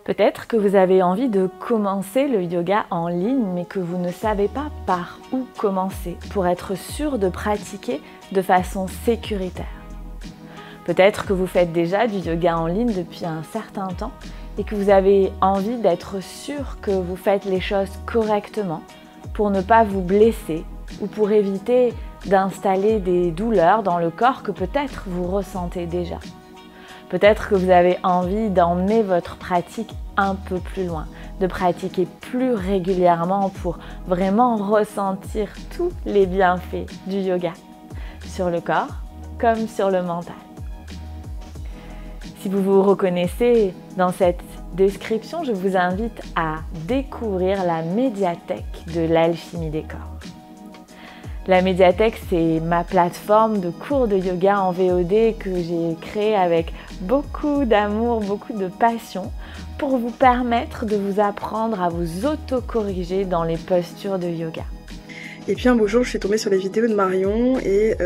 Peut-être que vous avez envie de commencer le yoga en ligne, mais que vous ne savez pas par où commencer pour être sûr de pratiquer de façon sécuritaire. Peut-être que vous faites déjà du yoga en ligne depuis un certain temps et que vous avez envie d'être sûr que vous faites les choses correctement pour ne pas vous blesser ou pour éviter d'installer des douleurs dans le corps que peut-être vous ressentez déjà. Peut-être que vous avez envie d'emmener votre pratique un peu plus loin, de pratiquer plus régulièrement pour vraiment ressentir tous les bienfaits du yoga, sur le corps comme sur le mental. Si vous vous reconnaissez dans cette description, je vous invite à découvrir la médiathèque de l'Alchimie des corps. La médiathèque, c'est ma plateforme de cours de yoga en VOD que j'ai créée avec beaucoup d'amour, beaucoup de passion pour vous permettre de vous apprendre à vous auto-corriger dans les postures de yoga. Et puis un beau jour, je suis tombée sur les vidéos de Marion et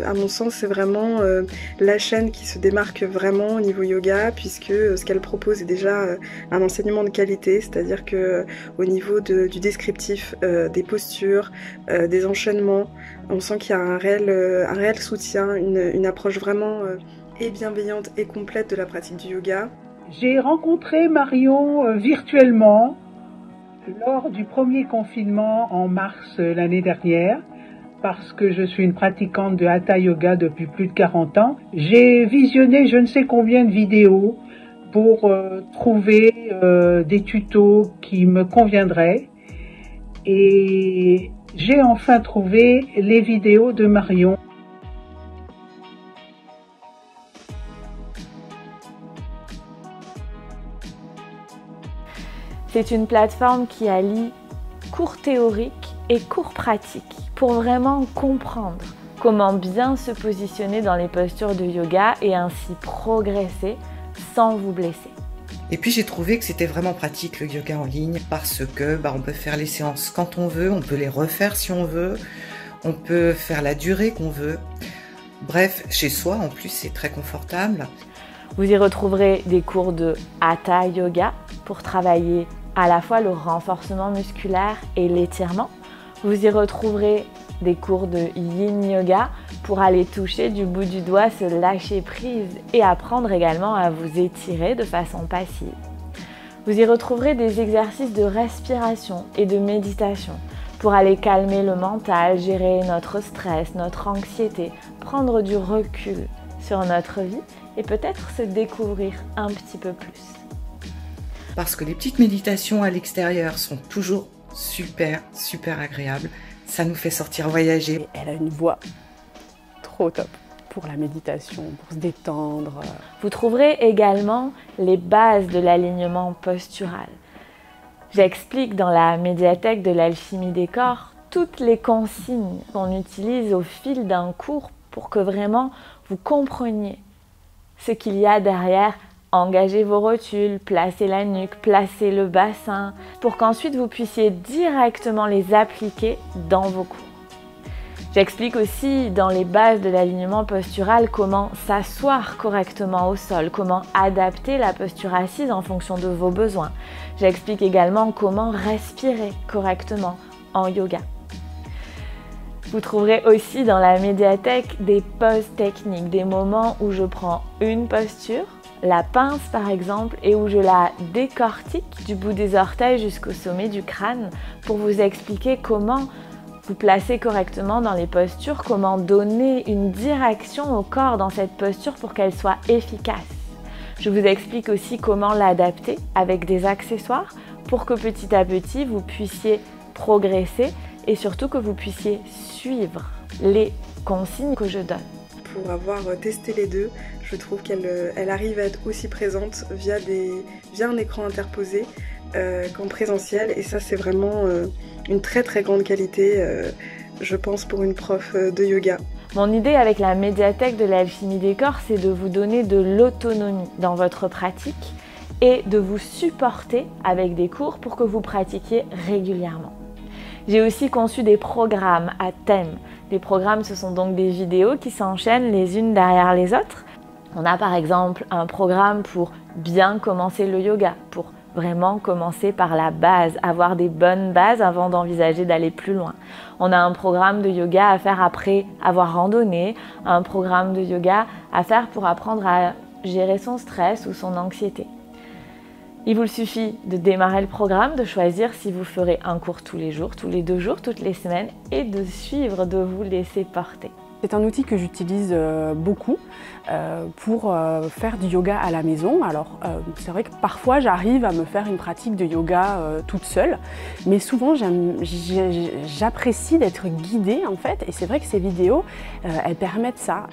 à mon sens, c'est vraiment la chaîne qui se démarque vraiment au niveau yoga, puisque ce qu'elle propose est déjà un enseignement de qualité, c'est-à-dire que au niveau du descriptif, des postures, des enchaînements, on sent qu'il y a un réel soutien, une approche vraiment et bienveillante et complète de la pratique du yoga. J'ai rencontré Marion virtuellement lors du premier confinement en mars l'année dernière, parce que je suis une pratiquante de Hatha Yoga depuis plus de 40 ans. J'ai visionné je ne sais combien de vidéos pour trouver des tutos qui me conviendraient. Et j'ai enfin trouvé les vidéos de Marion. C'est une plateforme qui allie cours théoriques et cours pratiques pour vraiment comprendre comment bien se positionner dans les postures de yoga et ainsi progresser sans vous blesser. Et puis j'ai trouvé que c'était vraiment pratique le yoga en ligne parce que on peut faire les séances quand on veut, on peut les refaire si on veut, on peut faire la durée qu'on veut. Bref, chez soi en plus c'est très confortable. Vous y retrouverez des cours de Hatha Yoga pour travailler à la fois le renforcement musculaire et l'étirement. Vous y retrouverez des cours de Yin Yoga pour aller toucher du bout du doigt, se lâcher prise et apprendre également à vous étirer de façon passive. Vous y retrouverez des exercices de respiration et de méditation pour aller calmer le mental, gérer notre stress, notre anxiété, prendre du recul sur notre vie et peut-être se découvrir un petit peu plus. Parce que les petites méditations à l'extérieur sont toujours super agréables. Ça nous fait sortir voyager. Et elle a une voix trop top pour la méditation, pour se détendre. Vous trouverez également les bases de l'alignement postural. J'explique dans la médiathèque de l'Alchimie des corps toutes les consignes qu'on utilise au fil d'un cours pour que vraiment vous compreniez ce qu'il y a derrière. Engagez vos rotules, placez la nuque, placez le bassin, pour qu'ensuite vous puissiez directement les appliquer dans vos cours. J'explique aussi dans les bases de l'alignement postural comment s'asseoir correctement au sol, comment adapter la posture assise en fonction de vos besoins. J'explique également comment respirer correctement en yoga. Vous trouverez aussi dans la médiathèque des poses techniques, des moments où je prends une posture, la pince par exemple, et où je la décortique du bout des orteils jusqu'au sommet du crâne pour vous expliquer comment vous placer correctement dans les postures, comment donner une direction au corps dans cette posture pour qu'elle soit efficace. Je vous explique aussi comment l'adapter avec des accessoires pour que petit à petit vous puissiez progresser et surtout que vous puissiez suivre les consignes que je donne. Pour avoir testé les deux, je trouve qu'elle arrive à être aussi présente via un écran interposé qu'en présentiel, et ça c'est vraiment une très grande qualité, je pense, pour une prof de yoga. Mon idée avec la médiathèque de l'Alchimie des corps, c'est de vous donner de l'autonomie dans votre pratique et de vous supporter avec des cours pour que vous pratiquiez régulièrement. J'ai aussi conçu des programmes à thème. Les programmes, ce sont donc des vidéos qui s'enchaînent les unes derrière les autres. On a par exemple un programme pour bien commencer le yoga, pour vraiment commencer par la base, avoir des bonnes bases avant d'envisager d'aller plus loin. On a un programme de yoga à faire après avoir randonné, un programme de yoga à faire pour apprendre à gérer son stress ou son anxiété. Il vous suffit de démarrer le programme, de choisir si vous ferez un cours tous les jours, tous les 2 jours, toutes les semaines et de suivre, de vous laisser porter. C'est un outil que j'utilise beaucoup pour faire du yoga à la maison. Alors c'est vrai que parfois j'arrive à me faire une pratique de yoga toute seule, mais souvent j'apprécie d'être guidée en fait, et c'est vrai que ces vidéos elles permettent ça.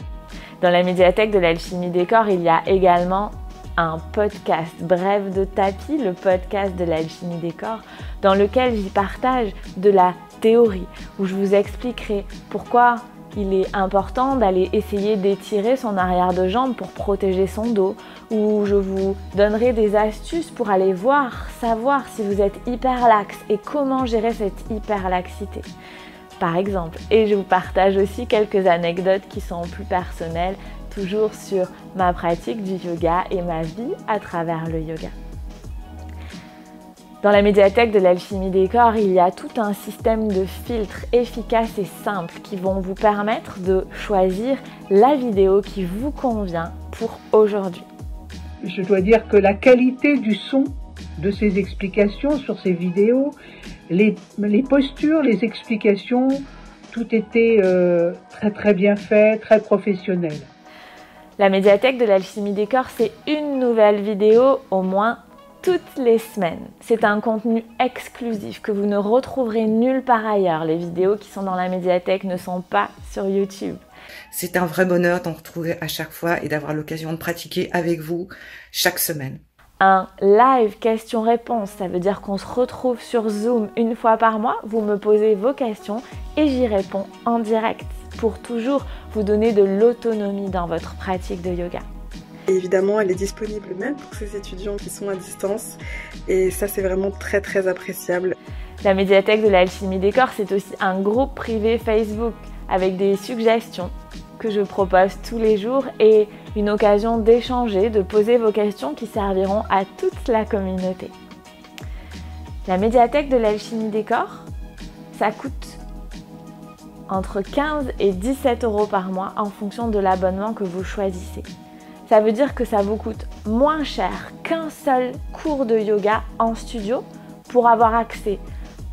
Dans la médiathèque de l'Alchimie des Corps, il y a également un podcast, Brève de tapis, le podcast de l'Alchimie des Corps, dans lequel j'y partage de la théorie, où je vous expliquerai pourquoi il est important d'aller essayer d'étirer son arrière de jambe pour protéger son dos, où je vous donnerai des astuces pour aller savoir si vous êtes hyperlaxe et comment gérer cette hyperlaxité, par exemple. Et je vous partage aussi quelques anecdotes qui sont plus personnelles, toujours sur ma pratique du yoga et ma vie à travers le yoga. Dans la médiathèque de l'Alchimie des Corps, il y a tout un système de filtres efficaces et simples qui vont vous permettre de choisir la vidéo qui vous convient pour aujourd'hui. Je dois dire que la qualité du son de ces explications sur ces vidéos, les postures, les explications, tout était très bien fait, très professionnel. La médiathèque de l'Alchimie des Corps, c'est une nouvelle vidéo au moins toutes les semaines. C'est un contenu exclusif que vous ne retrouverez nulle part ailleurs. Les vidéos qui sont dans la médiathèque ne sont pas sur YouTube. C'est un vrai bonheur d'en retrouver à chaque fois et d'avoir l'occasion de pratiquer avec vous chaque semaine. Un live questions-réponses, ça veut dire qu'on se retrouve sur Zoom une fois par mois. Vous me posez vos questions et j'y réponds en direct pour toujours vous donner de l'autonomie dans votre pratique de yoga. Et évidemment, elle est disponible même pour ces étudiants qui sont à distance et ça, c'est vraiment très appréciable. La médiathèque de l'Alchimie des Corps, c'est aussi un groupe privé Facebook avec des suggestions que je propose tous les jours et une occasion d'échanger, de poser vos questions qui serviront à toute la communauté. La médiathèque de l'Alchimie des Corps, ça coûte entre 15 et 17 € par mois en fonction de l'abonnement que vous choisissez. Ça veut dire que ça vous coûte moins cher qu'un seul cours de yoga en studio pour avoir accès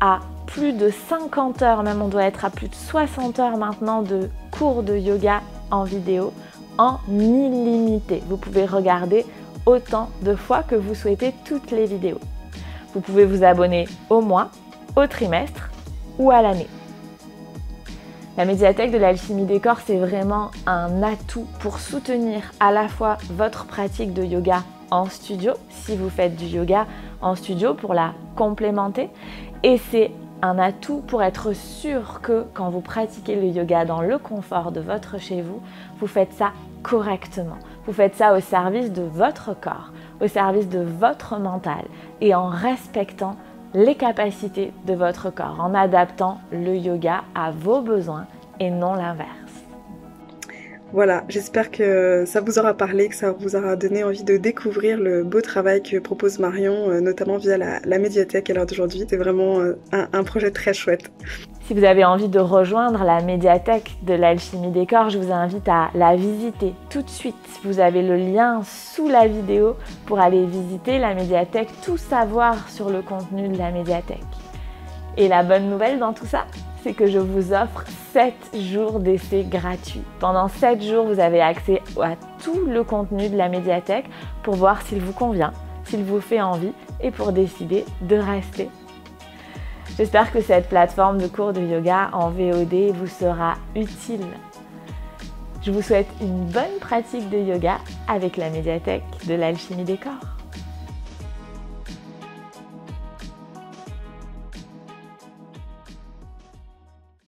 à plus de 50 heures, même on doit être à plus de 60 heures maintenant de cours de yoga en vidéo en illimité. Vous pouvez regarder autant de fois que vous souhaitez toutes les vidéos. Vous pouvez vous abonner au mois, au trimestre ou à l'année. La médiathèque de l'Alchimie des Corps, c'est vraiment un atout pour soutenir à la fois votre pratique de yoga en studio, si vous faites du yoga en studio, pour la complémenter, et c'est un atout pour être sûr que quand vous pratiquez le yoga dans le confort de votre chez vous, vous faites ça correctement. Vous faites ça au service de votre corps, au service de votre mental et en respectant les capacités de votre corps, en adaptant le yoga à vos besoins et non l'inverse. Voilà, j'espère que ça vous aura parlé, que ça vous aura donné envie de découvrir le beau travail que propose Marion, notamment via la médiathèque à l'heure d'aujourd'hui. C'est vraiment un projet très chouette. Si vous avez envie de rejoindre la médiathèque de l'Alchimie des Corps, je vous invite à la visiter tout de suite. Vous avez le lien sous la vidéo pour aller visiter la médiathèque, tout savoir sur le contenu de la médiathèque. Et la bonne nouvelle dans tout ça, c'est que je vous offre 7 jours d'essai gratuits. Pendant 7 jours, vous avez accès à tout le contenu de la médiathèque pour voir s'il vous convient, s'il vous fait envie et pour décider de rester. J'espère que cette plateforme de cours de yoga en VOD vous sera utile. Je vous souhaite une bonne pratique de yoga avec la médiathèque de l'Alchimie des Corps.